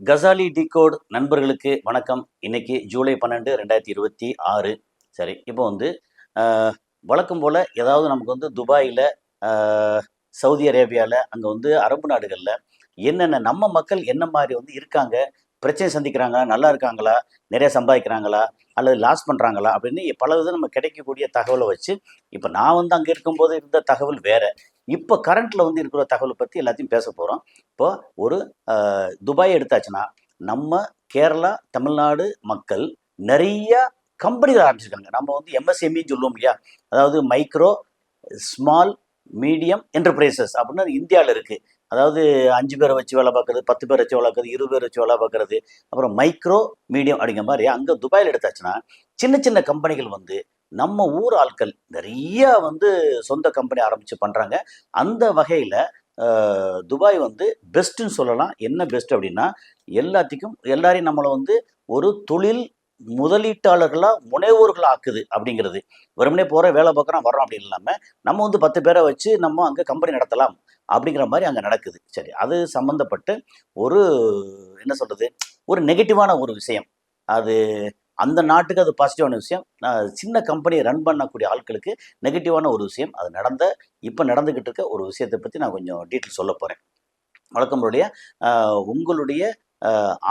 Ghazali decode நண்பர்களுக்கு வணக்கம். இன்னைக்கு ஜூலை 12 2026. சரி, இப்போ வந்து வழக்கம் போல் ஏதாவது நமக்கு வந்து துபாயில், சவுதி அரேபியாவில், அங்கே வந்து அரபு நாடுகளில் என்னென்ன நம்ம மக்கள் என்ன மாதிரி வந்து இருக்காங்க, பிரச்சனை சந்திக்கிறாங்களா, நல்லா இருக்காங்களா, நிறைய சம்பாதிக்கிறாங்களா, அல்லது லாஸ் பண்ணுறாங்களா அப்படின்னு பல விதம் நம்ம கிடைக்கக்கூடிய தகவலை வச்சு, இப்போ நான் வந்து அங்கே இருக்கும்போது இருந்த தகவல் வேற, இப்போ கரண்ட்டில் வந்து இருக்கிற தகவலை பற்றி எல்லாத்தையும் பேச போகிறோம். இப்போ ஒரு துபாய் எடுத்தாச்சுன்னா நம்ம கேரளா, தமிழ்நாடு மக்கள் நிறைய கம்பெனிகள் ஆரம்பிச்சிருக்காங்க. நம்ம வந்து எம்எஸ்எம்இன்னு சொல்லுவோம் இல்லையா, அதாவது மைக்ரோ ஸ்மால் மீடியம் என்டர்பிரைசஸ் அப்படின்னு இந்தியாவில் இருக்குது. அதாவது 5 பேரை வச்சு வேலை பார்க்குறது, 10 பேர் வச்சு வேலை பார்க்குறது, 20 பேர் வச்சு வேலை பார்க்குறது, அப்புறம் மைக்ரோ மீடியம் அப்படிங்கிற மாதிரி அங்கே துபாயில் எடுத்தாச்சுன்னா சின்ன சின்ன கம்பெனிகள் வந்து நம்ம ஊர் ஆட்கள் நிறைய வந்து சொந்த கம்பெனி ஆரம்பித்து பண்ணுறாங்க. அந்த வகையில் துபாய் வந்து பெஸ்ட்டுன்னு சொல்லலாம். என்ன பெஸ்ட் அப்படின்னா, எல்லாரையும் நம்மளை வந்து ஒரு தொழில் முதலீட்டாளர்களாக முனைவோர்களாக ஆக்குது அப்படிங்கிறது. வெறுமனே போகிற வேலை பார்க்குறோம் வர்றோம் அப்படின்னு இல்லாமல் நம்ம வந்து 10 பேரை வச்சு நம்ம அங்கே கம்பெனி நடத்தலாம் அப்படிங்கிற மாதிரி அங்கே நடக்குது. சரி, அது சம்மந்தப்பட்டு ஒரு என்ன சொல்கிறது, ஒரு நெகட்டிவான ஒரு விஷயம். அது அந்த நாட்டுக்கு அது பாசிட்டிவான விஷயம். சின்ன கம்பெனியை ரன் பண்ணக்கூடிய ஆட்களுக்கு நெகட்டிவான ஒரு விஷயம். அது இப்போ நடந்துக்கிட்டு இருக்க ஒரு விஷயத்தை பற்றி நான் கொஞ்சம் டீட்டெயில் சொல்ல போகிறேன். வழக்கமுடைய உங்களுடைய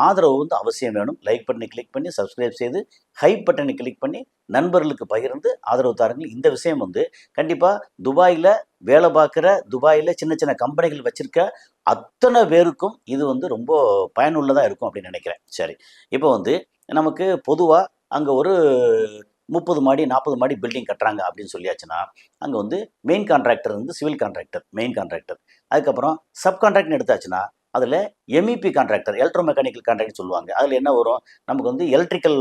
ஆதரவு வந்து அவசியம் வேணும். லைக் பட்டனை கிளிக் பண்ணி சப்ஸ்கிரைப் செய்து ஹைப் பட்டனை கிளிக் பண்ணி நண்பர்களுக்கு பகிர்ந்து ஆதரவு தாருங்கள். இந்த விஷயம் வந்து கண்டிப்பாக துபாயில் வேலை பார்க்குற, துபாயில் சின்ன சின்ன கம்பெனிகள் வச்சுருக்க அத்தனை பேருக்கும் இது வந்து ரொம்ப பயனுள்ளதாக இருக்கும் அப்படின்னு நினைக்கிறேன். சரி, இப்போ வந்து நமக்கு பொதுவாக அங்கே ஒரு 30 மாடி 40 மாடி பில்டிங் கட்டுறாங்க அப்படின்னு சொல்லியாச்சுன்னா, அங்கே வந்து மெயின் கான்ட்ராக்டர் வந்து சிவில் கான்ட்ராக்டர், மெயின் கான்ட்ராக்டர். அதுக்கப்புறம் சப் கான்ட்ராக்ட்னு எடுத்தாச்சுன்னா அதில் MEP contractor, electro mechanical contract சொல்லுவாங்க. அதில் என்ன வரும், நமக்கு வந்து எலக்ட்ரிக்கல்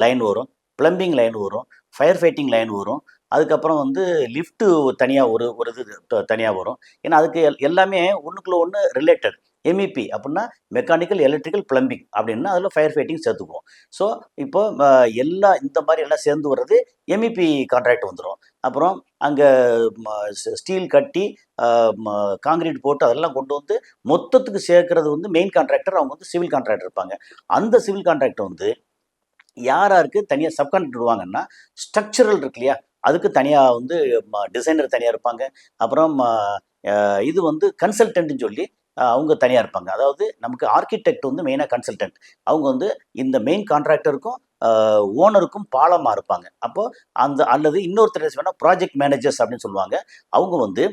லைன் வரும், பிளம்பிங் லைன் வரும், ஃபயர் ஃபைட்டிங் லைன் வரும். அதுக்கப்புறம் வந்து லிஃப்ட்டு தனியாக ஒரு இது தனியாக வரும். ஏன்னா அதுக்கு எல்லாமே ஒன்றுக்குள்ள ஒன்று ரிலேட்டட். எம்இபி அப்படின்னா மெக்கானிக்கல், எலக்ட்ரிக்கல், பிளம்பிங் அப்படின்னா அதில் ஃபயர் ஃபைட்டிங் சேர்த்துக்குவோம். ஸோ இப்போ இந்த மாதிரி எல்லாம் சேர்ந்து வர்றது எம்இபி கான்ட்ராக்ட் வந்துடும். அப்புறம் அங்கே ஸ்டீல் கட்டி காங்கிரீட் போட்டு அதெல்லாம் கொண்டு வந்து மொத்தத்துக்கு சேர்க்கறது வந்து மெயின் கான்ட்ராக்டர். அவங்க வந்து சிவில் கான்ட்ராக்டர் இருப்பாங்க. அந்த சிவில் கான்ட்ராக்டர் வந்து யாருக்கு தனியாக சப்கான்ட்ராக்ட் விடுவாங்கன்னா, ஸ்ட்ரக்சரல் இருக்கு இல்லையா, அதுக்கு தனியாக வந்து டிசைனர் தனியாக இருப்பாங்க. அப்புறம் இது வந்து கன்சல்டன்ட்னு சொல்லி அவங்க தனியாக இருப்பாங்க. அதாவது நமக்கு ஆர்கிடெக்ட் வந்து மெயினாக கன்சல்டன்ட். அவங்க வந்து இந்த மெயின் கான்ட்ராக்டருக்கும் ஓனருக்கும் பாலமாக இருப்பாங்க. அப்போது அல்லது இன்னொருத்தர் வேணால் ப்ராஜெக்ட் மேனேஜர்ஸ் அப்படின்னு சொல்லுவாங்க. அவங்க வந்து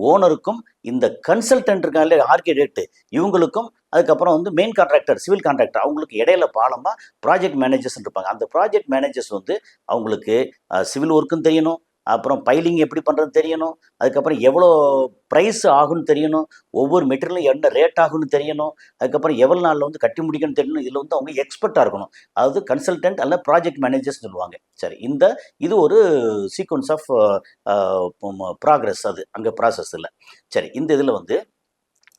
ஓனருக்கும் இந்த கன்சல்டன்ட் இருக்காங்க ஆர்கிடெக்ட் இவங்களுக்கும், அதுக்கப்புறம் வந்து மெயின் கான்ட்ராக்டர் சிவில் கான்ட்ராக்டர் அவங்களுக்கு இடையில பாலமாக ப்ராஜெக்ட் மேனேஜர்ஸ் இருப்பாங்க. அந்த ப்ராஜெக்ட் மேனேஜர்ஸ் வந்து அவங்களுக்கு சிவில் ஒர்க்கும் தெரியணும், அப்புறம் பைலிங் எப்படி பண்ணுறது தெரியணும், அதுக்கப்புறம் எவ்வளோ ப்ரைஸ் ஆகுன்னு தெரியணும், ஒவ்வொரு மெட்டீரியலும் என்ன ரேட் ஆகுன்னு தெரியணும், அதுக்கப்புறம் எவ்வளோ நாளில் வந்து கட்டி முடிக்கணும்னு தெரியணும். இதில் வந்து அவங்க எக்ஸ்பர்ட்டாக இருக்கணும். அதாவது கன்சல்டன்ட் அல்ல ப்ராஜெக்ட் மேனேஜர்ஸ் சொல்லுவாங்க. சரி, இது ஒரு சீக்வன்ஸ் ஆஃப் ப்ராக்ரஸ். அது அங்கே ப்ராசஸ் இல்லை. சரி, இந்த இதில் வந்து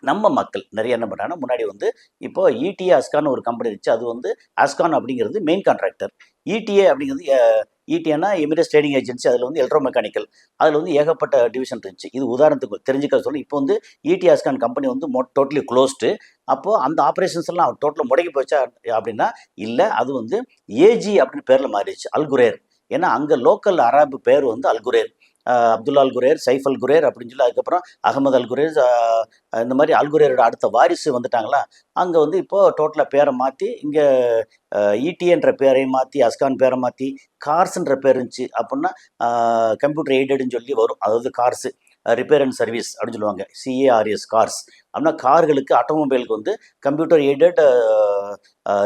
நம்ம மக்கள் நிறைய என்ன பண்ணுறாங்கன்னா, முன்னாடி வந்து இப்போ இடிஏ அஸ்கான் ஒரு கம்பெனி இருந்துச்சு. அது வந்து அஸ்கான் அப்படிங்கிறது மெயின் கான்ட்ராக்டர். இடிஏ அப்படிங்கிறது இடிஏனா எமிரேட்ஸ் ட்ரேடிங் ஏஜென்சி. அதில் வந்து எலக்ட்ரோ மெக்கானிக்கல், அதில் வந்து ஏகப்பட்ட டிவிஷன் இருந்துச்சு. இது உதாரணத்துக்கு தெரிஞ்சுக்க சொல்லி இப்போ வந்து இடிஏ அஸ்கான் கம்பெனி வந்து டோட்டலி க்ளோஸ்டு. அப்போது அந்த ஆப்ரேஷன்ஸ் எல்லாம் டோட்டலாக முடங்கி போச்சா அப்படின்னா இல்லை, அது வந்து ஏஜி அப்படின்னு பேரில் மாறிடுச்சு, அல்குரேர். ஏன்னா அங்கே லோக்கல் அரபு பேர் வந்து அல்குரேர், அப்துல்லா அல்குரேர், சைஃப் அல்குரேர் அப்படின்னு சொல்லி, அதுக்கப்புறம் அகமது அல்குரேர், இந்த மாதிரி அல்குரேரோட அடுத்த வாரிசு வந்துட்டாங்களா. அங்கே வந்து இப்போது டோட்டலாக பேரை மாற்றி இங்கே இடிஎன்ற பேரையும் மாற்றி அஸ்கான் பேரை மாற்றி கார்ஸ்ன்ற பேர் இருந்துச்சு. அப்படின்னா கம்ப்யூட்டர் எய்டட்னு சொல்லி வரும். அதாவது கார்ஸு ரிப்பேர் அண்ட் சர்வீஸ் அப்படின்னு சொல்லுவாங்க, சிஏஆர்எஸ் கார்ஸ் அப்படின்னா கார்களுக்கு, ஆட்டோமொபைலுக்கு வந்து computer aided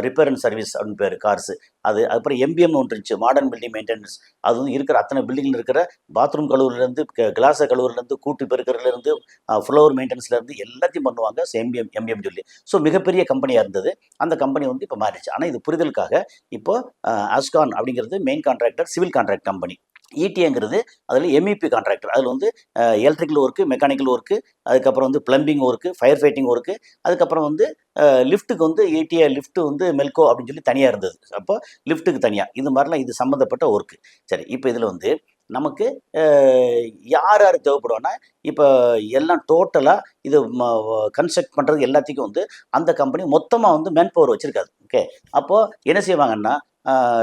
repair and service அப்படின்னு பேர் கார்ஸு. அதுக்கப்புறம் எம்பிஎம் ஒன்று இருந்துச்சு, மாடர்ன் பில்டிங் மெயின்டெனன்ஸ். அது வந்து இருக்கிற அத்தனை பில்டிங்கில் இருக்கிற பாத்ரூம் கழுவுலேருந்து, கிளாஸை கழுவுலேருந்து, கூட்டு பெருக்கிறதுலேருந்து, ஃப்ளோர் மெயின்டெனன்ஸ்லேருந்து எல்லாத்தையும் பண்ணுவாங்க. எம்பிஎம் சொல்லி. ஸோ மிகப்பெரிய கம்பெனியாக இருந்தது. அந்த கம்பெனி வந்து இப்போ மாறிடுச்சு. ஆனால் இது புரிதலுக்காக இப்போ அஸ்கான் அப்படிங்கிறது main contractor, civil contract company. இடிஏங்கிறது அதில் எம்இபி கான்ட்ராக்டர். அதில் வந்து எலக்ட்ரிக்கல் ஒர்க்கு, மெக்கானிக்கல் ஒர்க்கு, அதுக்கப்புறம் வந்து plumbing work, fire fighting work, அதுக்கப்புறம் வந்து லிஃப்ட்டுக்கு வந்து இடிஏ லிஃப்ட்டு வந்து மெல்கோ அப்படின்னு சொல்லி தனியாக இருந்தது. அப்போ லிஃப்ட்டுக்கு தனியாக இது மாதிரிலாம் இது சம்மந்தப்பட்ட ஒர்க்கு. சரி, இப்போ இதில் வந்து நமக்கு யார் யார் தேவைப்படுவோன்னா, இப்போ எல்லாம் டோட்டலாக இது கன்ஸ்ட்ரக்ட் பண்ணுறது எல்லாத்துக்கும் வந்து அந்த கம்பெனி மொத்தமாக வந்து மேன் பவர் வச்சுருக்காது. ஓகே, அப்போது என்ன செய்வாங்கன்னா,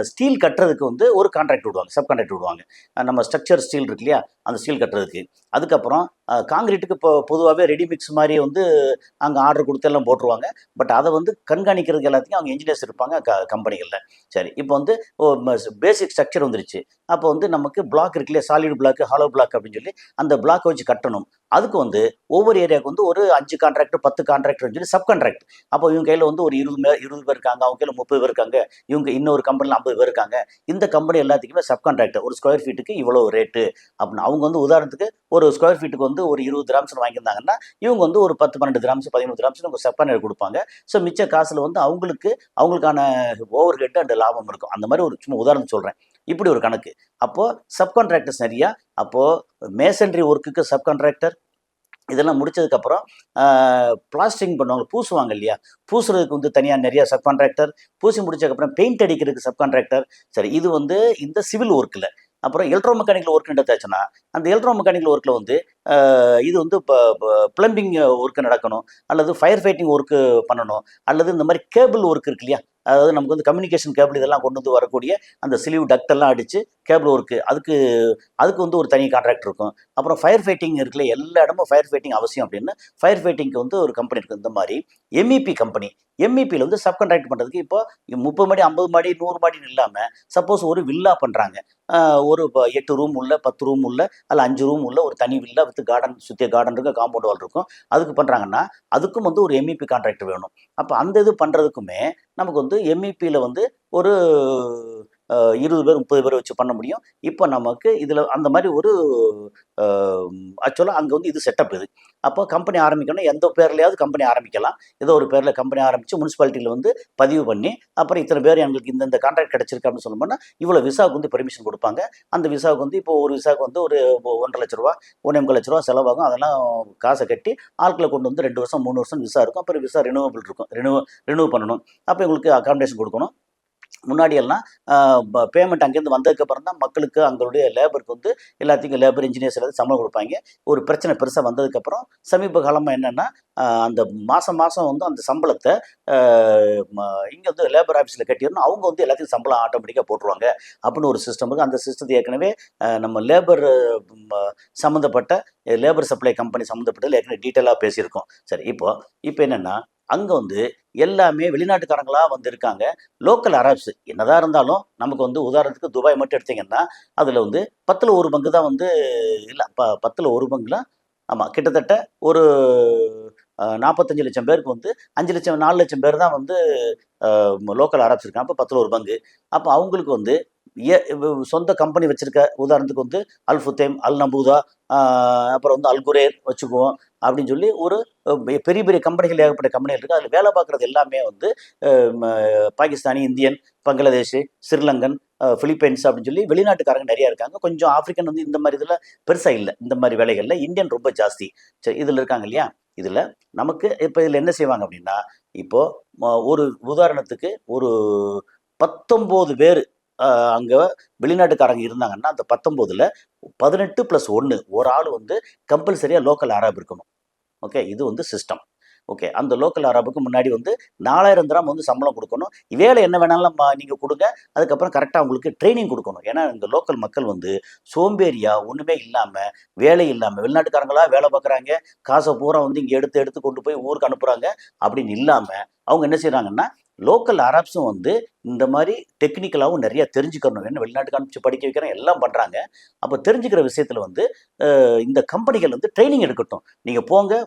ஸ்டீல் கட்டுறதுக்கு வந்து ஒரு கான்ட்ராக்ட் விடுவாங்க, சப் கான்ட்ராக்ட் விடுவாங்க. நம்ம ஸ்ட்ரக்சர் ஸ்டீல் இருக்கு இல்லையா, அந்த ஸ்டீல் கட்டுறதுக்கு. அதுக்கப்புறம் காங்கிரீட்டுக்கு இப்போ பொதுவாகவே ரெடிமிக்ஸ் மாதிரி வந்து அங்கே ஆர்டர் கொடுத்து எல்லாம் போட்டுருவாங்க. பட் அதை வந்து கண்காணிக்கிறதுக்கு எல்லாத்தையும் அவங்க இன்ஜினியர்ஸ் இருப்பாங்க கம்பெனிகளில். சரி, இப்போ வந்து பேசிக் ஸ்ட்ரக்சர் வந்துருச்சு. அப்போ வந்து நமக்கு பிளாக் இருக்கு இல்லையா, சாலிட் பிளாக், ஹாலோ பிளாக் அப்படின்னு சொல்லி அந்த பிளாக் வச்சு கட்டணும். அதுக்கு வந்து ஒவ்வொரு ஏரியாவுக்கு வந்து ஒரு 5 கான்ட்ராக்டர் 10 கான்ட்ராக்டர்னு சொல்லி சப் கான்ட்ராக்ட். அப்போ இவங்க கையில் வந்து ஒரு 20 பேர் இருக்காங்க, அவங்க கையில் 30 பேர் இருக்காங்க, இவங்க இன்னொரு கம்பெனியில் 50 பேர் இருக்காங்க. இந்த கம்பெனி எல்லாத்துக்குமே சப் கான்ட்ராக்டர் ஒரு ஸ்கொயர் ஃபீட்டுக்கு இவ்வளோ ரேட்டு அப்படின்னு அவங்க வந்து உதாரணத்துக்கு ஒரு ஸ்கொயர் ஃபீட்டுக்கு வந்து ஒரு 20 கிராம்ஸ் வாங்கியிருந்தாங்கன்னா, இவங்க வந்து ஒரு 10 12 கிராம்ஸ் 15 கிராம்ஸ் அவங்க சப் கான்ட்ராக்ட் கொடுப்பாங்க. ஸோ மிச்ச காசில் வந்து அவங்களுக்கான ஓவர் ஹெட் அண்ட் லாபம் இருக்கும். அந்த மாதிரி ஒரு சும்மா உதாரணம் சொல்கிறேன். இப்படி ஒரு கணக்கு. அப்போது சப் கான்ட்ராக்டர்ஸ் நிறையா. அப்போது மேசன்ட்ரி ஒர்க்குக்கு சப் கான்ட்ராக்டர், இதெல்லாம் முடிச்சதுக்கப்புறம் பிளாஸ்டரிங் பண்ணுவாங்க, பூசுவாங்க இல்லையா, பூசுறதுக்கு வந்து தனியாக நிறைய சப் கான்ட்ராக்டர், பூசி முடிச்சதுக்கப்புறம் பெயிண்ட் அடிக்கிறதுக்கு சப் கான்ட்ராக்டர். சரி, இது வந்து இந்த சிவில் ஒர்க்கில். அப்புறம் எலக்ட்ரோ மெக்கானிக்கல் ஒர்க் எடுத்தாச்சுன்னா, அந்த எலக்ட்ரோ மெக்கானிக்கல் ஒர்க்கில் வந்து இது வந்து இப்போ பிளம்பிங் ஒர்க்கு நடக்கணும், அல்லது ஃபயர் ஃபைட்டிங் ஒர்க்கு பண்ணணும், அல்லது இந்த மாதிரி கேபிள் ஒர்க் இருக்கு இல்லையா, அதாவது நமக்கு வந்து கம்யூனிகேஷன் கேபிள் இதெல்லாம் கொண்டு வந்து வரக்கூடிய அந்த சிலிவ் டக்ட் எல்லாம் அடித்து கேபிள் ஒர்க்கு, அதுக்கு வந்து ஒரு தனி கான்ட்ராக்ட் இருக்கும். அப்புறம் ஃபயர் ஃபைட்டிங் இருக்குல்ல, எல்லா இடமும் ஃபயர் ஃபைட்டிங் அவசியம் அப்படின்னு ஃபயர் ஃபைட்டிங்க்கு வந்து ஒரு கம்பெனி இருக்குது. இந்த மாதிரி எம்இபி கம்பெனி, எம்இபியில் வந்து சப் கான்ட்ராக்ட் பண்ணுறதுக்கு இப்போ 30 மாடி 50 மாடி 100 மாடின்னு இல்லாமல் சப்போஸ் ஒரு வில்லா பண்ணுறாங்க, ஒரு 8 ரூம் உள்ள 10 ரூம் உள்ள அதில் 5 ரூம் உள்ள ஒரு தனி வில்லா வித் கார்டன், சுற்றிய கார்டன் இருக்கும், காம்பவுண்ட் வால் இருக்கும், அதுக்கு பண்ணுறாங்கன்னா அதுக்கும் வந்து ஒரு எம்இபி கான்ட்ராக்ட் வேணும். அப்போ அந்த இது பண்ணுறதுக்குமே நமக்கு வந்து எம்இபியில் வந்து ஒரு 20 பேர் 30 பேர் வச்சு பண்ண முடியும். இப்போ நமக்கு இதில் அந்த மாதிரி ஒரு ஆக்சுவலாக அங்கே வந்து இது செட்டப் இது. அப்போ கம்பெனி ஆரம்பிக்கணும், எந்த பேர்லையாவது கம்பெனி ஆரம்பிக்கலாம். ஏதோ ஒரு பேரில் கம்பெனி ஆரம்பித்து முனிசிபாலிட்டியில் வந்து பதிவு பண்ணி, அப்புறம் இத்தனை பேர் எங்களுக்கு இந்த கான்ட்ராக்ட் கிடச்சிருக்கு அப்படின்னு சொல்லணும்னா இவ்வளோ விசாவுக்கு வந்து பெர்மிஷன் கொடுப்பாங்க. அந்த விசாவுக்கு வந்து இப்போ ஒரு விசாவுக்கு வந்து ஒரு 1,50,000 ரூபா 1,25 லட்ச ரூபா செலவாகும். அதெல்லாம் காசை கட்டி ஆட்களை கொண்டு வந்து 2 வருஷம் 3 வருஷம் விசா இருக்கும். அப்புறம் விசா ரினூவபிள் இருக்கும், ரினூவ் பண்ணணும். அப்போ எங்களுக்கு அகாமடேஷன் கொடுக்கணும். முன்னாடியெல்லாம் பேமெண்ட் அங்கேருந்து வந்ததுக்கப்புறம் தான் மக்களுக்கு அங்களுடைய லேபருக்கு வந்து எல்லாத்துக்கும் லேபர் இன்ஜினியர்ஸ் எல்லாத்தையும் சம்பளம் கொடுப்பாங்க. ஒரு பிரச்சனை பெருசாக வந்ததுக்கப்புறம் சமீப காலமாக என்னென்னா, அந்த மாதம் வந்து அந்த சம்பளத்தை இங்கே வந்து லேபர் ஆஃபீஸில் கட்டிடணும், அவங்க வந்து எல்லாத்தையும் சம்பளம் ஆட்டோமேட்டிக்காக போட்டுருவாங்க அப்படின்னு ஒரு சிஸ்டம் இருக்குது. அந்த சிஸ்டத்தை ஏற்கனவே நம்ம லேபர் சம்மந்தப்பட்ட லேபர் சப்ளை கம்பெனி சம்மந்தப்பட்டதில் ஏற்கனவே டீட்டெயிலாக பேசியிருக்கோம். சரி, இப்போ என்னென்னா, அங்கே வந்து எல்லாமே வெளிநாட்டுக்காரங்களாக வந்து இருக்காங்க. லோக்கல் அரப்ஸ் என்னதான் இருந்தாலும் நமக்கு வந்து உதாரணத்துக்கு துபாய் மட்டும் எடுத்திங்கன்னா, அதில் வந்து 10ல் 1 பங்கு தான் வந்து, இல்லை 10ல் 1 பங்குலாம், ஆமாம், கிட்டத்தட்ட ஒரு 45 லட்சம் பேருக்கு வந்து 5 லட்சம் 4 லட்சம் பேர் தான் வந்து லோக்கல் அரப்ஸ் இருக்காங்க. அப்போ 10ல் 1 பங்கு. அப்போ அவங்களுக்கு வந்து சொந்த கம்பெனி வச்சுருக்க, உதாரணத்துக்கு வந்து அல் ஃபுத்தேம், அல் நபூதா, அப்புறம் வந்து அல் குரேர் வச்சுக்குவோம் அப்படின்னு சொல்லி ஒரு பெரிய பெரிய கம்பெனிகள், ஏகப்பட்ட கம்பெனிகள் இருக்குது. அதில் வேலை பார்க்குறது எல்லாமே வந்து பாகிஸ்தானி, இந்தியன், பங்களாதேஷ், ஸ்ரீலங்கன், பிலிப்பைன்ஸ் அப்படின்னு சொல்லி வெளிநாட்டுக்காரங்க நிறையா இருக்காங்க. கொஞ்சம் ஆஃப்ரிக்கன் வந்து இந்த மாதிரி இதில் பெருசாக இல்லை. இந்த மாதிரி வேலைகளில் இந்தியன் ரொம்ப ஜாஸ்தி. சரி, இதில் இருக்காங்க இல்லையா. இதில் நமக்கு இப்போ இதில் என்ன செய்வாங்க அப்படின்னா, இப்போது ஒரு உதாரணத்துக்கு ஒரு 19 பேர் அங்கே வெளிநாட்டுக்காரங்க இருந்தாங்கன்னா, அந்த 19ல் 18 + 1 ஒரு ஆள் வந்து கம்பல்சரியாக லோக்கல் அரப் இருக்கணும். ஓகே, இது வந்து சிஸ்டம். ஓகே, அந்த லோக்கல் அரபுக்கு முன்னாடி வந்து 4000 திராம் வந்து சம்பளம் கொடுக்கணும். வேலை என்ன வேணாலும் நீங்கள் கொடுங்க, அதுக்கப்புறம் கரெக்டாக அவங்களுக்கு ட்ரைனிங் கொடுக்கணும். ஏன்னா இந்த லோக்கல் மக்கள் வந்து சோம்பேறியா, ஒன்றுமே இல்லாமல், வேலை இல்லாமல், வெளிநாட்டுக்காரங்களா வேலை பார்க்குறாங்க, காசை பூரா வந்து இங்கே எடுத்து கொண்டு போய் ஊருக்கு அனுப்புகிறாங்க அப்படின்னு இல்லாமல் அவங்க என்ன செய்கிறாங்கன்னா, லோக்கல் அரப்ஸும் வந்து இந்த மாதிரி டெக்னிக்கலாகவும் நிறையா தெரிஞ்சுக்கணும். ஏன்னா வெளிநாட்டுக்கு அனுப்பிச்சு படிக்க வைக்கிறேன், எல்லாம் பண்ணுறாங்க. அப்போ தெரிஞ்சுக்கிற விஷயத்தில் வந்து இந்த கம்பெனிகள் வந்து ட்ரைனிங் எடுக்கட்டும். நீங்கள்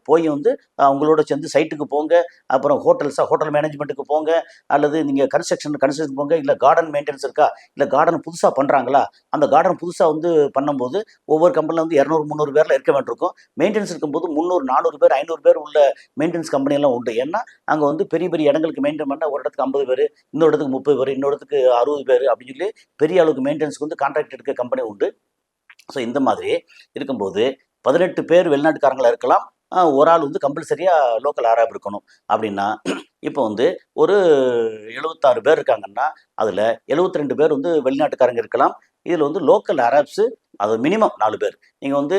போய் வந்து அவங்களோட சேர்ந்து சைட்டுக்கு போங்க, அப்புறம் ஹோட்டல் மேனேஜ்மெண்ட்டுக்கு போங்க, அல்லது நீங்கள் கன்ஸ்ட்ரக்ஷன் போங்க, இல்லை கார்டன் மெயின்டெனன்ஸ் இருக்கா, இல்லை கார்டன் புதுசாக பண்ணுறாங்களா, அந்த கார்டன் புதுசாக வந்து பண்ணும்போது ஒவ்வொரு கம்பெனியில் வந்து 200 300 பேரில் இருக்க வேண்டியிருக்கும். மெயின்டெனன்ஸ் இருக்கும்போது 300 400 பேர் 500 பேர் உள்ள மெயின்டெனன்ஸ் கம்பெனியெல்லாம் உண்டு. ஏன்னா அங்கே வந்து பெரிய பெரிய இடங்களுக்கு மெயின்டைன் பண்ணால் ஒரு இடத்துக்கு 50 பேர், இன்னொரு இடத்துக்கு 30 பேர், இன்னொரு இடத்துக்கு 60 பேர் அப்படின்னு சொல்லி பெரிய அளவுக்கு மெயின்டெனன்ஸ்க்கு வந்து கான்ட்ராக்ட் எடுக்க கம்பெனி உண்டு. ஸோ இந்த மாதிரி இருக்கும்போது 18 பேர் வெளிநாட்டுக்காரங்களாக இருக்கலாம், ஒரு ஆள் வந்து கம்பல்சரியாக லோக்கல் அரப் இருக்கணும் அப்படின்னா, இப்போ வந்து ஒரு 76 பேர் இருக்காங்கன்னா அதில் 72 பேர் வந்து வெளிநாட்டுக்காரங்க இருக்கலாம். இதில் வந்து லோக்கல் அரப்ஸு அது மினிமம் 4 பேர். நீங்க வந்து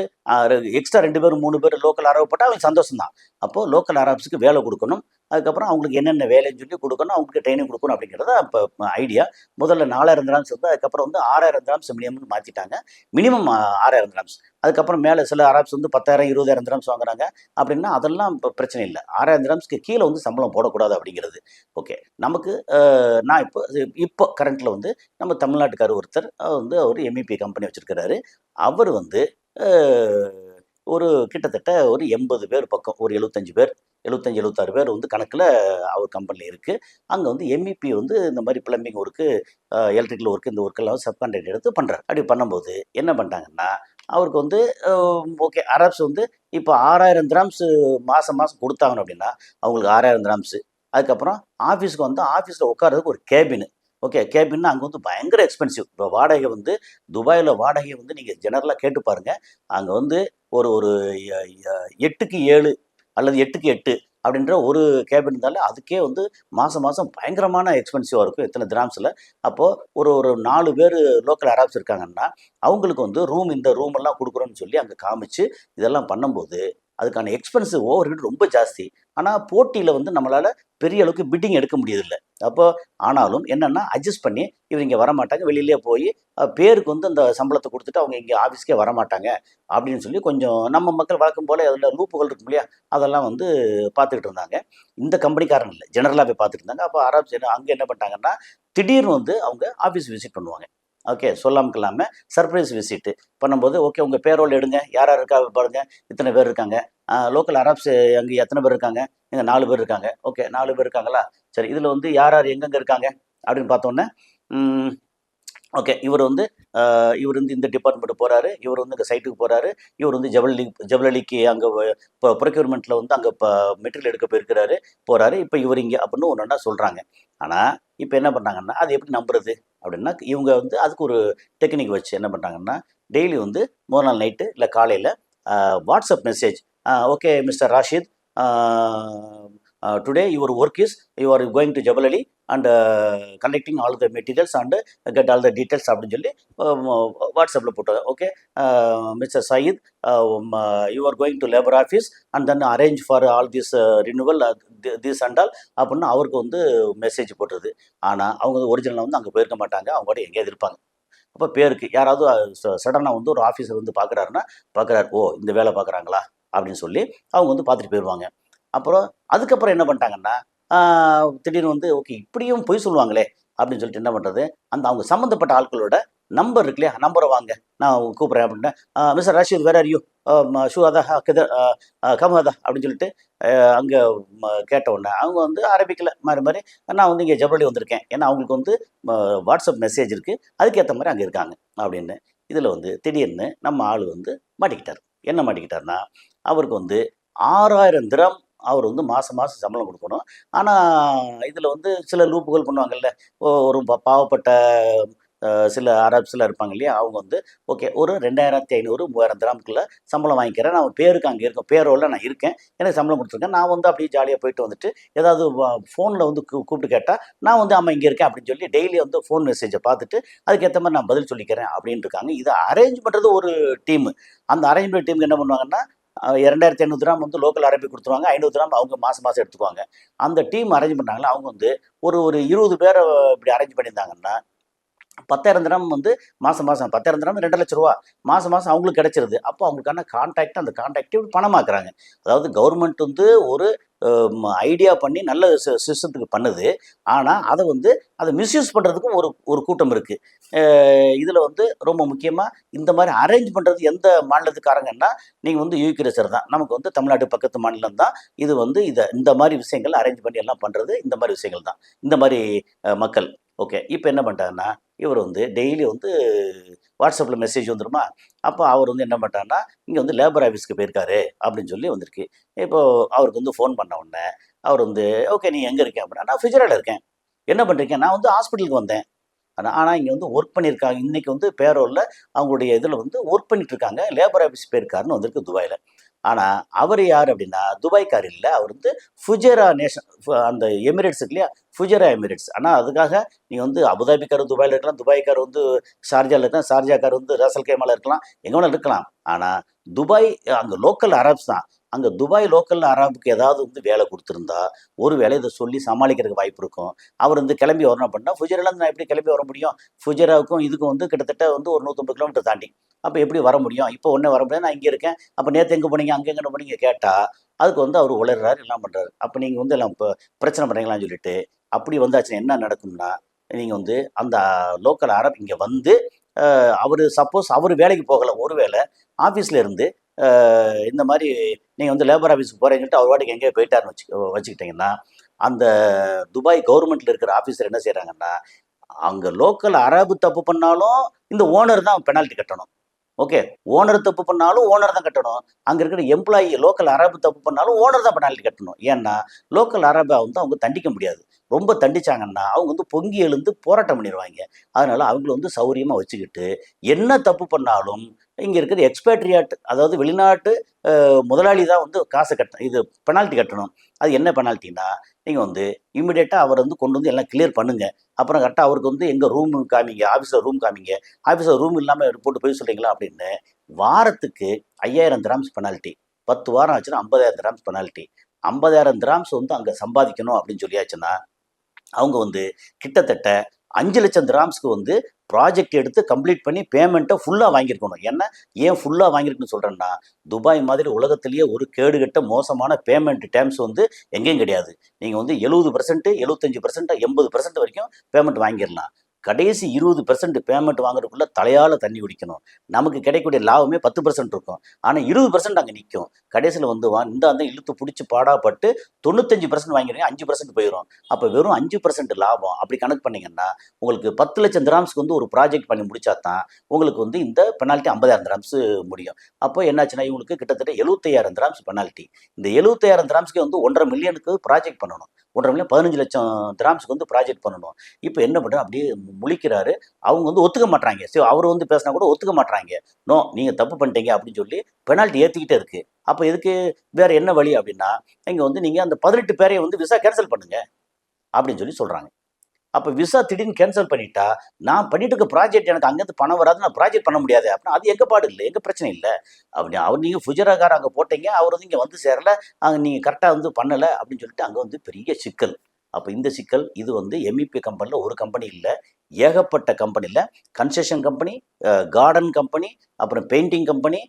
எக்ஸ்ட்ரா 2 பேர், 3 பேர் லோக்கல் அரபு போட்டா அவங்களுக்கு சந்தோஷம் தான். அப்போ லோக்கல் அரப்ஸுக்கு வேலை குடுக்கணும். அதுக்கப்புறம் அவங்களுக்கு என்னென்ன வேலைன்னு சொல்லி குடுக்கணும், அவங்களுக்கு ட்ரெய்னிங் குடுக்கணும் அப்படிங்கிறது தான் இப்ப ஐடியா. முதல்ல 4000 திரஹம்ஸ் இருந்தது. அதுக்கப்புறம் வந்து 6000 திரஹம்ஸ் மினிமம்னு மாத்திட்டாங்க. Minimum 6000 dirhams. அதுக்கப்புறம் மேல சில அரப்ஸ் வந்து 10,000, 20,000 திரஹம்ஸ் வாங்குறாங்க. அப்படின்னா அதெல்லாம் இப்ப பிரச்சனை இல்ல. 6000 திரஹம்ஸ்க்கு கீழ வந்து சம்பளம் போடக்கூடாது அப்படிங்கிறது. ஓகே. நமக்கு நான் இப்போ கரண்ட்ல வந்து நம்ம தமிழ்நாட்டுக்காரர் ஒருத்தர் வந்து அவரு MEP கம்பெனி வச்சிருக்கிறாரு. அவரு வந்து அ ஒரு கிட்டத்தட்ட ஒரு 80 பேர் பக்கம், ஒரு 75 பேர், 75, 76 பேர் வந்து கணக்குல அவர் கம்பெனில இருக்கு. அங்க வந்து MEP வந்து இந்த மாரி பிளம்பிங் ஒர்க்கு, எலக்ட்ரிக்கல் ஒர்க் இந்த ஒர்க்கெல்லாம் சப் கான்ட்ராக்ட் எடுத்து பண்றாரு. அப்படி பண்ணும்போது என்ன பண்ணிட்டாங்கன்னா, அவருக்கு வந்து அ ஓகே அரப்ஸ் வந்து இப்போ 6000 திரஹம்ஸ் மாசம் மாசம் குடுத்தாங்க அப்படின்னா, அவங்களுக்கு 6000 திரஹம்ஸ். அதுக்கப்புறம் ஆஃபீஸ்க்கு வந்தா ஆஃபீஸ்ல உட்கார்றதுக்கு ஒரு கேபின். ஓகே. கேபின்னா அங்க வந்து பயங்கர எக்ஸ்பென்சிவ். இப்போ வாடகை வந்து துபாய்ல வாடகை வந்து நீங்க ஜெனரலா கேட்டு பாருங்க. அங்க வந்து ஒரு ஒரு எ எ 8க்கு 7 அல்லது 8க்கு 8 அப்படின்ற ஒரு கேபின் இருந்தாலே அதுக்கே வந்து மாசம் மாசம் பயங்கரமான எக்ஸ்பென்சிவா இருக்கும். இத்தனை திராம்ஸ்ல. அப்போ ஒரு ஒரு 4 பேரு லோக்கல் அரப்ஸ் இருக்காங்கன்னா, அவங்களுக்கு வந்து இந்த ரூம் எல்லாம் குடுக்குறோம்னு சொல்லி அங்க காமிச்சு, இதெல்லாம் பண்ணும்போது, அதுக்கான எக்ஸ்பென்சிவ் ஓவர்ஹெட் ரொம்ப ஜாஸ்தி. ஆனா போட்டியில வந்து நம்மளால பெரிய அளவுக்கு பிட்டிங் எடுக்க முடியறதில்ல. அப்போ ஆனாலும் என்னன்னா, அட்ஜஸ்ட் பண்ணி இவரு இங்க வரமாட்டாங்க. வெளியிலேயே போயி பேருக்கு வந்து அந்த சம்பளத்த குடுத்துட்டு அவங்க இங்க ஆஃபீஸ்க்கே வரமாட்டாங்க. அப்படின்னு சொல்லி கொஞ்சம் நம்ம மக்கள் வழக்கம் போல அதில லூப்புகள் இருக்கும் இல்லையா? அதெல்லாம் வந்து பார்த்துக்கிட்டு இருந்தாங்க. இந்த கம்பெனிக்காரங்க இல்ல. ஜெனரலா போய் பார்த்துட்டு இருந்தாங்க. அப்ப அரப்ஸ் அங்க என்ன பண்ணிட்டாங்கன்னா, திடீர்னு வந்து அவங்க ஆஃபீஸ் விசிட் பண்ணுவாங்க. ஓகே. சொல்லாம கொள்ளாம சர்ப்ரைஸ் விசிட் பண்ணும்போது, ஓகே உங்க பேரோல் எடுங்க. யார் யார் இருக்கா பாருங்க. இத்தன பேர் இருக்காங்க. லோக்கல் அரப்ஸ் அங்க எத்தன பேர் இருக்காங்க? இங்க 4 பேர் இருக்காங்க. ஓகே 4 பேர் இருக்காங்களா? சரி இதுல வந்து யார் யார் எங்கெங்க இருக்காங்க? அப்படின்னு பார்த்தோனே, ம் ஓகே. இவரு வந்து இந்த டிபார்ட்மெண்ட் போறாரு. இவரு வந்து இந்த சைட்டுக்கு போறாரு. இவரு வந்து ஜவுளலிக்கு அங்க ப்ரொக்யூர்மென்ட்ல வந்து அங்க மெட்டீரியல் எடுக்க போயிருக்கிறாரு, போறாரு. இப்ப இவரு இங்க அப்படின்னு ஒண்ணொண்ணா சொல்றாங்க. ஆனா, இப்ப என்ன பண்றாங்கன்னா, அது எப்படி நம்புறது? அப்படின்னா, இவங்க வந்து அதுக்கு ஒரு டெக்னிக் வச்சு என்ன பண்றாங்கன்னா, டெய்லி வந்து முதல் நாள் நைட்டு இல்ல காலையில WhatsApp message. Okay mister Rashid, ah today your work is you are going to Jebel Ali and collecting all the materials and get all the details அப்படின்னு சொல்லி வாட்ஸ்அப்பில் போட்டாங்க. Okay mister Saeed, you are going to labour office and then arrange for all this renewal this and all அப்படின்னு அவருக்கு வந்து message போட்டுருது. ஆனால் அவங்க வந்து ஒரிஜினலாக வந்து அங்கே போயிருக்க மாட்டாங்க. அவங்க கூட எங்கேயாவது இருப்பாங்க. அப்போ பேருக்கு யாராவது சடனாக வந்து ஒரு ஆஃபீஸர் வந்து பார்க்குறாருன்னா பார்க்குறாரு, ஓ இந்த வேலை பார்க்குறாங்களா அப்படின்னு சொல்லி அவங்க வந்து பார்த்துட்டு போயிடுவாங்க. அப்புறம் அதுக்கப்புறம் என்ன பண்ணிட்டாங்கன்னா, திடீர்னு வந்து ஓகே இப்படியும் பொய் சொல்லுவாங்களே அப்படின்னு சொல்லிட்டு என்ன பண்ணுறது, அந்த அவங்க சம்மந்தப்பட்ட ஆட்களோட நம்பர் இருக்கு இல்லையா, நம்பரை வாங்க நான் கூப்பிட்றேன் அப்படின்னா, mister Rasheed where are you, ஷூ அதா கித கம் அதா அப்படின்னு சொல்லிட்டு அங்கே கேட்ட உடனே அவங்க வந்து அரபிக்கில் மாறி மாறி நான் வந்து இங்கே ஜபலி வந்திருக்கேன். ஏன்னா அவங்களுக்கு வந்து வாட்ஸ்அப் மெசேஜ் இருக்குது, அதுக்கேற்ற மாதிரி அங்கே இருக்காங்க அப்படின்னு. இதில் வந்து திடீர்னு நம்ம ஆள் வந்து மாட்டிக்கிட்டார். என்ன மாட்டிக்கிட்டாருன்னா, அவருக்கு வந்து 6000 திரம் அவர் வந்து மாசம் மாசம் சம்பளம் குடுக்கணும். ஆனா, இதுல வந்து சில லூப்புகள் பண்ணுவாங்கல்ல. ஒரு பாவப்பட்ட சில அரப்ஸ்லாம் இருப்பாங்க இல்லையா? அவங்க வந்து ஓகே ஒரு 2500, 3000 திரஹாம்க்குள்ள சம்பளம் வாங்கிக்கிறேன். நான் பேருக்கு அங்க இருக்கேன். பேரோல்ல நான் இருக்கேன். எனக்கு சம்பளம் குடுத்துருங்க. நான் வந்து அப்படியே ஜாலியா போயிட்டு வந்துட்டு, ஏதாவது ஃபோன்ல வந்து கூப்பிட்டு கேட்டா, நான் வந்து ஆமா இங்க இருக்கேன் அப்படின்னு சொல்லி டெய்லி வந்து ஃபோன் மெசேஜ பார்த்துட்டு, அதுக்கேத்த மாரி நான் பதில் சொல்லிக்கிறேன் அப்படின்னு இருக்காங்க. இத அரேஞ்ச் பண்றது ஒரு டீமு. அந்த அரேஞ்ச்மென்ட் டீம்க்கு என்ன பண்ணுவாங்கன்னா, 2500 திரஹாம் வந்து லோக்கல் அரபி குடுத்துருவாங்க. 500 திரஹாம் அவங்க மாசம் மாசம் எடுத்துக்குவாங்க. அந்த டீம் அரேஞ்ச் பண்ணாங்கல்ல, அவங்க வந்து ஒரு ஒரு 20 பேர இப்படி அரேஞ்ச் பண்ணியிருந்தாங்கன்னா, 10,000 திரஹாம் வந்து மாசம் மாசம் 10,000 திரஹாம் ரூ. 2,00,000 மாசம் மாசம் அவங்களுக்கு கிடைச்சிருது. அப்போ அவங்களுக்கான கான்ட்ராக்ட் அந்த கான்ட்ராக்ட பணமாக்குறாங்க. அதாவது கவர்மெண்ட் வந்து ஒரு ஐடியா பண்ணி நல்ல சிஸ்டத்துக்கு பண்ணுது. ஆனா, அத மிஸ்யூஸ் பண்றதுக்கும் ஒரு ஒரு கூட்டம் இருக்கு. அ இதுல வந்து ரொம்ப முக்கியமா இந்த மாரி அரேஞ்ச் பண்றது எந்த மாநிலத்துக்காரங்கன்னா, நீங்க வந்து யூக்ரேசர் தான். நமக்கு வந்து தமிழ்நாட்டு பக்கத்து மாநிலம் தான். இது வந்து இந்த மாரி விஷயங்கள் அரேஞ்ச் பண்ணி எல்லாம் பண்றது இந்த மாரி விஷயங்கள் தான். இந்த மாரி மக்கள். ஓகே. இப்ப என்ன பண்ணிட்டாங்கன்னா, இவர் வந்து டெய்லி வந்து WhatsAppல மெசேஜ் வந்துருமா? அப்ப அவர் வந்து என்ன பண்ணிட்டாருன்னா, இங்க வந்து லேபர் ஆஃபீஸ்க்கு போயிருக்காரு அப்படின்னு சொல்லி வந்திருக்கு. இப்போ அவருக்கு வந்து ஃபோன் பண்ண உடனே, அவர் வந்து ஓகே நீ எங்க இருக்க? அப்படின்னா, நான் ஃபிஜிரால இருக்கேன். என்ன பண்றீங்க? நான் வந்து ஹாஸ்பிட்டலுக்கு வந்தேன். ஆனா இங்க வந்து ஒர்க் பண்ணியிருக்காங்க. இன்னைக்கு வந்து பேரோல்ல அவங்களுடைய இதுல வந்து ஒர்க் பண்ணிட்டு இருக்காங்க. லேபர் ஆஃபீஸ் போயிருக்காருன்னு வந்திருக்கு துபாய்ல. ஆனால் அவர் யார் அப்படின்னா துபாய்க்கார் இல்லை, அவர் வந்து ஃபுஜேரா நேஷன், அந்த எமிரேட்ஸ் இருக்கு இல்லையா, ஃபுஜேரா எமிரேட்ஸ். ஆனால் அதுக்காக நீங்கள் வந்து அபுதாபிக்கார் துபாயில் இருக்கலாம், துபாய்க்கார் வந்து ஷார்ஜாவில் இருக்கலாம், ஷார்ஜாக்கார் வந்து ராசல் கேமாவில் இருக்கலாம், எங்கே வேணாலும் இருக்கலாம். ஆனால் துபாய் அங்கே லோக்கல் அரப்ஸ் தான். அங்கே துபாய் லோக்கல் அரபுக்கு ஏதாவது வந்து வேலை கொடுத்துருந்தா ஒரு வேலை இதை சொல்லி சமாளிக்கிறதுக்கு வாய்ப்பு இருக்கும். அவர் வந்து கிளம்பி வரணும் அப்படின்னா ஃபுஜேராலேருந்து நான் எப்படி கிளம்பி வர முடியும்? ஃபுஜேராவுக்கும் இதுக்கும் வந்து கிட்டத்தட்ட வந்து ஒரு 150 கிலோமீட்டர் தாண்டி. அப்போ எப்படி வர முடியும்? இப்போ ஒன்றே வர முடியாது, நான் இங்கே இருக்கேன், அப்போ நேற்று எங்கே போனீங்க, அங்கே எங்கே போனீங்க கேட்டால் அதுக்கு வந்து அவர் உளறாரு, எல்லாம் பண்ணுறாரு. அப்போ நீங்கள் வந்து எல்லாம் இப்போ பிரச்சனை பண்ணுறீங்களான்னு சொல்லிட்டு அப்படி வந்தாச்சுன்னா என்ன நடக்கும்னா, நீங்கள் வந்து அந்த லோக்கல் அரப் இங்கே வந்து அவர் சப்போஸ் அவர் வேலைக்கு போகலை, ஒருவேளை ஆஃபீஸில் இருந்து இந்த மாதிரி நீங்கள் வந்து லேபர் ஆஃபீஸுக்கு போகிறீங்கன்ட்டு அவர் வாட்டுக்கு எங்கேயோ போயிட்டாருன்னு வச்சுக்கிட்டிங்கன்னா, அந்த துபாய் கவர்மெண்ட்டில் இருக்கிற ஆஃபீஸர் என்ன செய்கிறாங்கன்னா, அங்கே லோக்கல் அரபு தப்பு பண்ணாலும் இந்த ஓனர் தான் பெனால்ட்டி கட்டணும். ஓகே, ஓனர் தப்பு பண்ணாலும் ஓனர் தான் கட்டணும். அங்கே இருக்கிற எம்ப்ளாயி லோக்கல் அரபு தப்பு பண்ணாலும் ஓனர் தான் பெனால்ட்டி கட்டணும். ஏன்னா லோக்கல் அரபை வந்து அவங்க தண்டிக்க முடியாது. ரொம்ப தண்டிச்சாங்கன்னா அவங்க வந்து பொங்கி எழுந்து போராட்டம் பண்ணிடுவாங்க. அதனால அவங்கள வந்து சௌரியமாக வச்சுக்கிட்டு என்ன தப்பு பண்ணாலும் இங்கே இருக்கிற எக்ஸ்பேட்ரியாட், அதாவது வெளிநாட்டு முதலாளி தான் வந்து காசை இது பெனால்ட்டி கட்டணும். அது என்ன பெனால்ட்டின்னா, நீங்கள் வந்து இம்மிடியேட்டாக அவரை வந்து கொண்டு வந்து எல்லாம் கிளியர் பண்ணுங்கள். அப்புறம் கரெக்டாக அவருக்கு வந்து எங்கள் ரூம் காமிங்க, ஆஃபீஸில் ரூம் காமிங்க, ஆஃபீஸில் ரூம் இல்லாமல் போட்டு போய் சொல்கிறீங்களா அப்படின்னு வாரத்துக்கு 5000 திராம்ஸ் பெனால்ட்டி. 10 வாரம் ஆச்சுன்னா 50,000 திராம்ஸ் பெனால்ட்டி. 50,000 திராம்ஸ் வந்து அங்கே சம்பாதிக்கணும் அப்படின்னு சொல்லியாச்சுன்னா அவங்க வந்து கிட்டத்தட்ட 5 லட்சம் திராம்ஸ்க்கு வந்து ப்ராஜெக்ட் எடுத்து கம்ப்ளீட் பண்ணி பேமெண்ட்டை ஃபுல்லாக வாங்கியிருக்கணும். ஏன் ஃபுல்லாக வாங்கியிருக்குன்னு சொல்கிறேன்னா, துபாய் மாதிரி உலகத்திலேயே ஒரு கேடுகட்ட மோசமான பேமெண்ட் டேர்ம்ஸ் வந்து எங்கேயும் கிடையாது. நீங்கள் வந்து 70%, 75%, 80% வரைக்கும் பேமெண்ட் வாங்கிடலாம். கடைசி 20% பேமெண்ட் வாங்குறதுக்குள்ள தலையால் தண்ணி குடிக்கணும். நமக்கு கிடைக்கக்கூடிய லாபமே 10% இருக்கும். ஆனால் 20% அங்கே நிற்கும். கடைசியில் வந்து இந்த இழுத்து பிடிச்சி பாடாப்பட்டு 95% வாங்கிடுங்க, 5% போயிடும். அப்போ வெறும் 5% லாபம் அப்படி கணக்கு பண்ணிங்கன்னா உங்களுக்கு 10 லட்சம் திராம்ஸ்க்கு வந்து ஒரு ப்ராஜெக்ட் பண்ணி முடிச்சா தான் உங்களுக்கு வந்து இந்த பெனால்ட்டி 50,000 திராம்ஸ் முடியும். அப்போ என்னாச்சுன்னா இவங்களுக்கு கிட்டத்தட்ட 75,000 திராம்ஸ் பெனால்ட்டி. இந்த 75,000 திராம்ஸ்க்கு வந்து 1.5 மில்லியனுக்கு ப்ராஜெக்ட் பண்ணணும். 1.5 மில்லியன் 15 லட்சம் திராம்ஸ்க்கு வந்து ப்ராஜெக்ட் பண்ணணும். இப்போ என்ன பண்ணுறோம், அப்படியே முழிக்கிறாரு. அவங்க வந்து ஒத்துக்க மாட்டாங்க. சரி, அவர் வந்து பேசினா கூட ஒத்துக்க மாட்டாங்க. நோ, நீங்கள் தப்பு பண்ணிட்டீங்க அப்படின்னு சொல்லி பெனால்ட்டி ஏற்றிக்கிட்டே இருக்கு. அப்போ இதுக்கு வேற என்ன வழி அப்படின்னா, இங்கே வந்து நீங்கள் அந்த 18 பேரையும் வந்து விசா கேன்சல் பண்ணுங்க அப்படின்னு சொல்லி சொல்கிறாங்க. அப்போ விசா திடீர்னு கேன்சல் பண்ணிட்டா, நான் பண்ணிட்டு இருக்க ப்ராஜெக்ட் எனக்கு அங்கேருந்து பணம் வராது, நான் ப்ராஜெக்ட் பண்ண முடியாது அப்படின்னா அது எங்கள் பாடு இல்லை, எங்கள் பிரச்சனை இல்லை. அப்படி அவர் நீங்கள் ஃபுஜராக்கார் அங்கே போட்டீங்க, அவர் வந்து இங்கே வந்து சேரலை, அங்கே நீங்கள் கரெக்டாக வந்து பண்ணலை அப்படின்னு சொல்லிட்டு அங்கே வந்து பெரிய சிக்கல். அப்போ இந்த சிக்கல் இது வந்து எம்இபி கம்பெனியில் ஒரு கம்பெனி இல்லை, ஏகப்பட்ட கம்பெனியில், கன்ஸ்ட்ரக்ஷன் கம்பெனி, கார்டன் கம்பெனி, அப்புறம் பெயிண்டிங் கம்பெனி,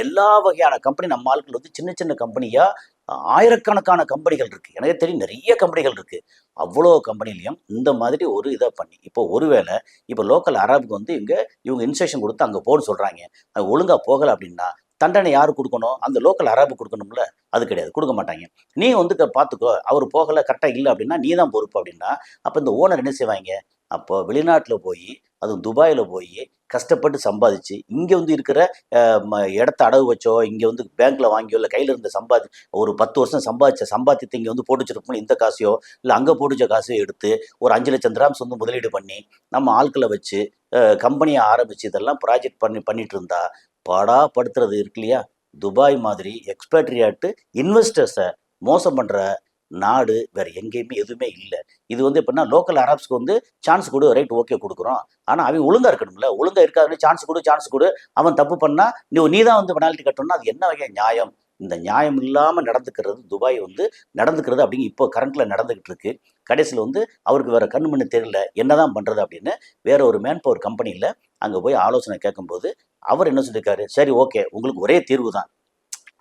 எல்லா வகையான கம்பெனி நம்ம ஆட்கள் வந்து சின்ன சின்ன கம்பெனியாக ஆயிரக்கணக்கான கம்பெனிகள் இருக்குது. எனக்கு தெரியும் நிறைய கம்பெனிகள் இருக்குது. அவ்வளோ கம்பெனிலையும் இந்த மாதிரி ஒரு இதை பண்ணி இப்போ ஒருவேளை இப்போ லோக்கல் அரபுக்கு வந்து இவங்க இன்ஸ்ட்ரக்ஷன் கொடுத்து அங்கே போன்னு சொல்கிறாங்க, அது ஒழுங்காக போகலை அப்படின்னா தண்டனை யாரு கொடுக்கணும்? அந்த லோக்கல் அரபு கொடுக்கணும்ல? அது கிடையாது, கொடுக்க மாட்டாங்க. நீ வந்து பார்த்துக்கோ, அவர் போகலை கரெக்டாக இல்லை அப்படின்னா நீ தான் பொறுப்பு அப்படின்னா அப்போ இந்த ஓனர் என்ன செய்வாங்க? அப்போ வெளிநாட்டில் போய், அதுவும் துபாயில் போய் கஷ்டப்பட்டு சம்பாதிச்சு இங்கே வந்து இருக்கிற இடத்த அடகு வச்சோ, இங்கே வந்து பேங்க்கில் வாங்கியோ, இல்லை கையில் இருந்த ஒரு 10 வருஷம் சம்பாதித்து இங்கே வந்து போட்டு வச்சிருப்போம், இந்த காசையோ இல்லை அங்கே போட்டு வச்ச காசையோ எடுத்து ஒரு 5 லட்சம் திராம்ஸ் வந்து முதலீடு பண்ணி நம்ம ஆட்களை வச்சு கம்பெனியை ஆரம்பித்து இதெல்லாம் ப்ராஜெக்ட் பண்ணிட்டு இருந்தா படுத்துறது இருக்கு இல்லையா? துபாய் மாதிரி எக்ஸ்பேட்ரியாட்டு இன்வெஸ்டர்ஸை மோசம் பண்ணுற நாடு வேறு எங்கேயுமே எதுவுமே இல்லை. இது வந்து எப்படின்னா லோக்கல் அரப்ஸ்க்கு வந்து சான்ஸ் கொடு, ரைட், ஓகே கொடுக்குறோம், ஆனால் அவன் ஒழுங்காக இருக்கணும்ல, ஒழுங்காக இருக்காதுன்னு சான்ஸ் கொடு, அவன் தப்பு பண்ணால் நீ தான் வந்து பெனால்ட்டி கட்டணும்னா அது என்ன வகை நியாயம்? இந்த நியாயம் இல்லாமல் நடந்துக்கிறது துபாய் வந்து நடந்துக்கிறது அப்படிங்க இப்போ கரண்ட்டில் நடந்துக்கிட்டு இருக்கு. கடைசியில் வந்து அவருக்கு வேறு கண்ணு மண்ணு தெரியல என்னதான் பண்ணுறது அப்படின்னு வேற ஒரு மேன் பவர் கம்பெனியில் அங்கே போய் ஆலோசனை கேட்கும்போது அவர் என்ன சொல்லியிருக்காரு, சரி ஓகே, உங்களுக்கு ஒரே தீர்வு தான்,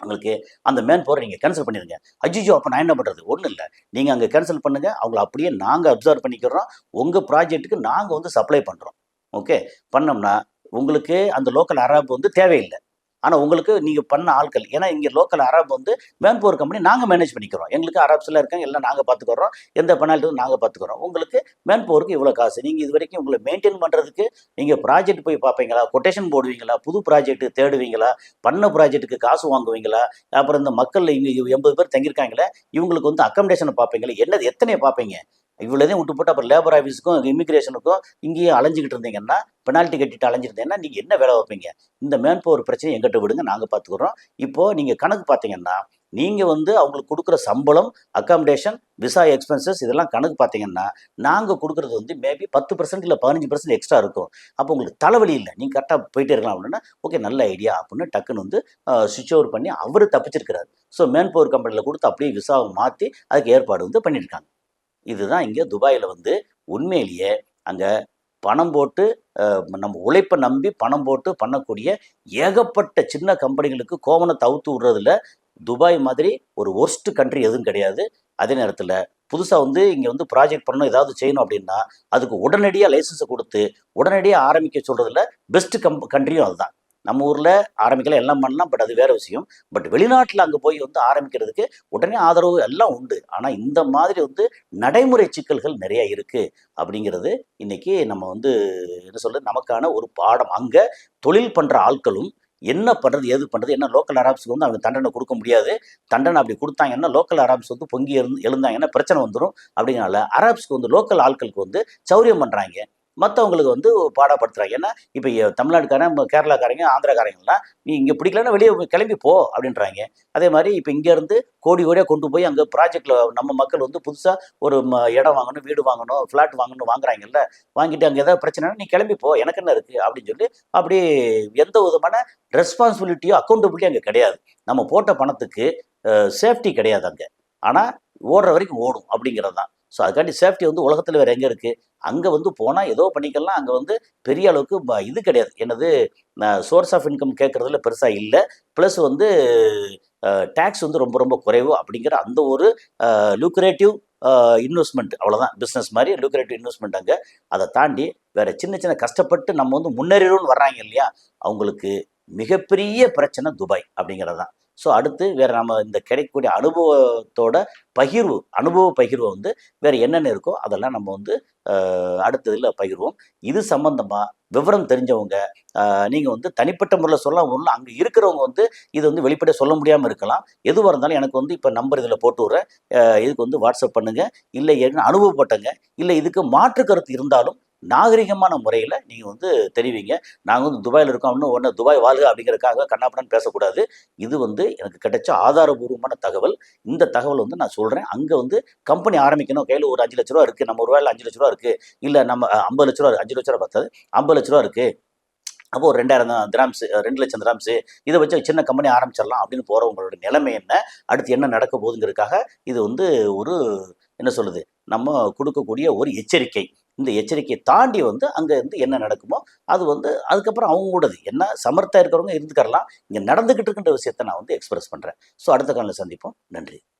உங்களுக்கு அந்த மேன் பவரை நீங்கள் கேன்சல் பண்ணிடுங்க. அஜிஜோ, அப்போ நான் என்ன பண்ணுறது? ஒன்றும் இல்லை, நீங்கள் அங்கே கேன்சல் பண்ணுங்கள், அவங்கள அப்படியே நாங்கள் அப்சர்வ் பண்ணிக்கிறோம், உங்கள் ப்ராஜெக்ட்டுக்கு நாங்கள் வந்து சப்ளை பண்ணுறோம். ஓகே, பண்ணோம்னா உங்களுக்கு அந்த லோக்கல் அரபு வந்து தேவையில்லை. ஆனால் உங்களுக்கு நீங்கள் பண்ண ஆட்கள், ஏன்னா இங்கே லோக்கல் அரபு வந்து மேன் பவர் கம்பெனி நாங்கள் மேனேஜ் பண்ணிக்கிறோம், எங்களுக்கு அரப்ஸ்லாம் இருக்காங்க, எல்லாம் நாங்கள் பார்த்துக்கிறோம், எந்த பெனால்ட்டியும் நாங்கள் பார்த்துக்கிறோம், உங்களுக்கு மேன் பவருக்கு இவ்வளோ காசு, நீங்கள் இது வரைக்கும் உங்களை மெயின்டைன் பண்ணுறதுக்கு நீங்கள் ப்ராஜெக்ட் போய் பார்ப்பீங்களா, கொட்டேஷன் போடுவீங்களா, புது ப்ராஜெக்ட் தேடுவீங்களா, பண்ண ப்ராஜெக்ட்டுக்கு காசு வாங்குவீங்களா, அப்புறம் இந்த மக்கள் இங்கே 80 பேர் தங்கியிருக்காங்களே இவங்களுக்கு வந்து அக்கமடேஷனை பார்ப்பீங்களா, என்னது எத்தனையை பார்ப்பீங்க? இவ்வளோதையும் விட்டு போட்டு அப்புறம் லேபர் ஆஃபீஸுக்கும் இமிக்ரேஷனுக்கும் இங்கேயும் அலைஞ்சிக்கிட்டு இருந்தீங்கன்னா, பெனால்ட்டி கட்டிட்டு அலைஞ்சிருந்தீங்கன்னா நீங்கள் என்ன வேலை வைப்பீங்க? இந்த மேன் பவர் பிரச்சனையை எங்கிட்ட விடுங்க, நாங்கள் பார்த்துக்குறோம். இப்போது நீங்கள் கணக்கு பார்த்தீங்கன்னா, நீங்கள் வந்து அவங்களுக்கு கொடுக்குற சம்பளம், அக்காமடேஷன், விசா எக்ஸ்பென்சஸ் இதெல்லாம் கணக்கு பார்த்தீங்கன்னா, நாங்கள் கொடுக்குறது வந்து மேபி 10% இல்லை 15% எக்ஸ்ட்ரா இருக்கும். அப்போ உங்களுக்கு தலைவலி இல்லை, நீங்கள் கரெக்டாக போயிட்டே இருக்கலாம் அப்படின்னா, ஓகே நல்ல ஐடியா அப்படின்னு டக்குன்னு வந்து சுவிட்ச் ஓவர் பண்ணி அவர் தப்பிச்சிருக்கிறாரு. ஸோ மேன் பவர் கம்பெனியில் கொடுத்து அப்படியே விசாவை மாற்றி அதுக்கு ஏற்பாடு வந்து பண்ணியிருக்காங்க. இதுதான் இங்கே துபாயில் வந்து உண்மையிலேயே அங்கே பணம் போட்டு நம்ம உழைப்பை நம்பி பணம் போட்டு பண்ணக்கூடிய ஏகப்பட்ட சின்ன கம்பெனிகளுக்கு கோவணத்தை அவுத்து விடுறதுல துபாய் மாதிரி ஒரு ஒர்ஸ்ட் கண்ட்ரி எதுவும் கிடையாது. அதே நேரத்தில் புதுசாக வந்து இங்கே வந்து ப்ராஜெக்ட் பண்ணணும், ஏதாவது செய்யணும் அப்படின்னா அதுக்கு உடனடியாக லைசன்ஸை கொடுத்து உடனடியாக ஆரம்பிக்க சொல்கிறதுல பெஸ்ட்டு கண்ட்ரியும் அதுதான். நம்ம ஊரில் ஆரம்பிக்கலாம், எல்லாம் பண்ணலாம், பட் அது வேறு விஷயம். பட் வெளிநாட்டில் அங்கே போய் வந்து ஆரம்பிக்கிறதுக்கு உடனே ஆதரவு எல்லாம் உண்டு. ஆனால் இந்த மாதிரி வந்து நடைமுறை சிக்கல்கள் நிறைய இருக்குது அப்படிங்கிறது இன்றைக்கி நம்ம வந்து என்ன சொல்கிறது, நமக்கான ஒரு பாடம். அங்கே தொழில் பண்ணுற ஆட்களும் என்ன பண்ணுறது ஏது பண்ணுறது, என்ன லோக்கல் அராப்ஸுக்கு வந்து அவங்க தண்டனை கொடுக்க முடியாது. தண்டனை அப்படி கொடுத்தாங்கன்னா லோக்கல் அராப்ஸ் வந்து பொங்கி எழுந்தாங்கன்னா பிரச்சனை வந்துடும். அப்படிங்கிறனால அராப்ஸ்க்கு வந்து லோக்கல் ஆட்களுக்கு வந்து சௌரியம் பண்ணுறாங்க, மற்றவங்களுக்கு வந்து பாடப்படுத்துகிறாங்க. ஏன்னா இப்போ தமிழ்நாட்டுக்காரன், கேரளாக்காரங்க, ஆந்திராக்காரங்கலாம் நீ இங்கே பிடிக்கலன்னா வெளியே கிளம்பி போ அப்படின்றாங்க. அதே மாதிரி இப்போ இங்கேருந்து கோடி கோடியாக கொண்டு போய் அங்கே ப்ராஜெக்டில் நம்ம மக்கள் வந்து புதுசாக ஒரு இடம் வாங்கணும், வீடு வாங்கணும், ஃப்ளாட் வாங்கணும் வாங்குறாங்கல்ல, வாங்கிட்டு அங்கே ஏதாவது பிரச்சனைனா நீ கிளம்பி போ, எனக்கு என்ன இருக்குது அப்படின்னு சொல்லி அப்படி எந்த விதமான ரெஸ்பான்சிபிலிட்டியோ அக்கௌண்டபிலிட்டியும் அங்கே கிடையாது. நம்ம போட்ட பணத்துக்கு சேஃப்டி கிடையாது அங்கே. ஆனால் ஓடுற வரைக்கும் ஓடும் அப்படிங்கிறது தான். ஸோ அதுக்காண்டி சேஃப்டி வந்து உலகத்தில் வேறு எங்கே இருக்குது? அங்கே வந்து போனால் ஏதோ பண்ணிக்கலாம். அங்கே வந்து பெரிய அளவுக்கு இது கிடையாது. என்னது சோர்ஸ் ஆஃப் இன்கம் கேட்குறதுல பெருசாக இல்லை. ப்ளஸ் வந்து டேக்ஸ் வந்து ரொம்ப ரொம்ப குறைவு அப்படிங்கிற அந்த ஒரு லுக்ரேட்டிவ் இன்வெஸ்ட்மெண்ட், அவ்வளோதான். பிஸ்னஸ் மாதிரி லுக்ரேட்டிவ் இன்வெஸ்ட்மெண்ட் அங்கே. அதை தாண்டி வேறு சின்ன சின்ன கஷ்டப்பட்டு நம்ம வந்து முன்னேறிடும்னு வர்றாங்க இல்லையா, அவங்களுக்கு மிகப்பெரிய பிரச்சனை துபாய் அப்படிங்கிறது தான். ஸோ அடுத்து வேறு நம்ம இந்த கிடைக்கக்கூடிய அனுபவத்தோட அனுபவ பகிர்வை வந்து வேறு என்னென்ன இருக்கோ அதெல்லாம் நம்ம வந்து அடுத்த இதில் பகிர்வோம். இது சம்மந்தமாக விவரம் தெரிஞ்சவங்க நீங்கள் வந்து தனிப்பட்ட முறையில் சொல்லலாம். ஒன்றும் அங்கே இருக்கிறவங்க வந்து இது வந்து வெளிப்படையாக சொல்ல முடியாமல் இருக்கலாம். எதுவாக இருந்தாலும் எனக்கு வந்து இப்போ நம்பர் இதில் போட்டு விட்றேன், இதுக்கு வந்து வாட்ஸ்அப் பண்ணுங்கள். இல்லை ஏற்கனவே அனுபவப்பட்டங்க, இல்லை இதுக்கு மாற்று கருத்து இருந்தாலும் நாகரிகமான முறையில் நீங்கள் வந்து தெரிவிங்க. நாங்கள் வந்து துபாயில் இருக்கோம் அப்படின்னு ஒன்று துபாய் வாழ்க அப்படிங்கிறதுக்காக கண்ணாப்பண்ணான்னு பேசக்கூடாது. இது வந்து எனக்கு கிடைச்ச ஆதாரபூர்வமான தகவல். இந்த தகவல் வந்து நான் சொல்கிறேன். அங்கே வந்து கம்பெனி ஆரம்பிக்கணும், கையில் ஒரு 5 லட்ச ரூபா இருக்குது, நம்ம ஒரு வேலை 5 லட்ச ரூபா இருக்குது, இல்லை நம்ம 50 லட்ச ரூபா, 5 லட்ச ரூபா பார்த்தாது 50 லட்ச ரூபா இருக்குது, அப்போ ஒரு 2000 திராம்ஸ், 2 லட்சம் திராம்ஸு, இதை வச்சு சின்ன கம்பெனி ஆரம்பிச்சிடலாம் அப்படின்னு போகிறவங்களோட நிலைமை என்ன, அடுத்து என்ன நடக்க போகுதுங்கிறதுக்காக இது வந்து ஒரு என்ன சொல்லுது, நம்ம கொடுக்கக்கூடிய ஒரு எச்சரிக்கை. இந்த எச்சரிக்கையை தாண்டி வந்து அங்கே வந்து என்ன நடக்குமோ அது வந்து அதுக்கப்புறம் அவங்களோடது என்ன சமர்த்தா இருக்கிறவங்க இருந்துக்கரலாம். இங்கே நடந்துக்கிட்டு இருக்கின்ற விஷயத்தை நான் வந்து எக்ஸ்பிரஸ் பண்ணுறேன். ஸோ அடுத்த காலையில் சந்திப்போம். நன்றி.